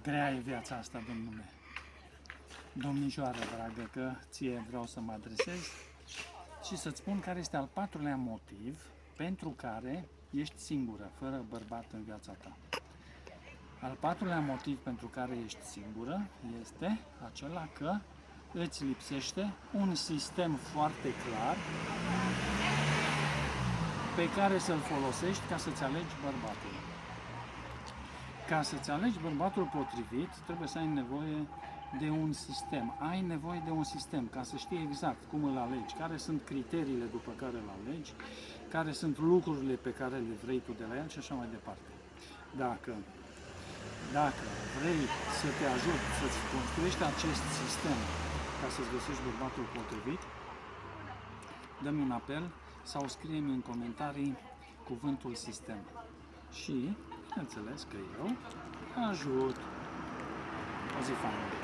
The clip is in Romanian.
Grea e viața asta, domnule. Domnișoară dragă, că ție vreau să mă adresez și să-ți spun care este al patrulea motiv pentru care ești singură, fără bărbat în viața ta. Al patrulea motiv pentru care ești singură este acela că îți lipsește un sistem foarte clar pe care să-l folosești ca să-ți alegi bărbatul. Ca să-ți alegi bărbatul potrivit, trebuie să ai nevoie de un sistem. Ai nevoie de un sistem ca să știi exact cum îl alegi, care sunt criteriile după care îl alegi, care sunt lucrurile pe care le vrei tu de la el și așa mai departe. Dacă vrei să te ajut să-ți construiești acest sistem ca să-ți găsești bărbatul potrivit, dă-mi un apel sau scrie-mi în comentarii cuvântul sistem. Și, bineînțeles că eu ajut. O zi faină.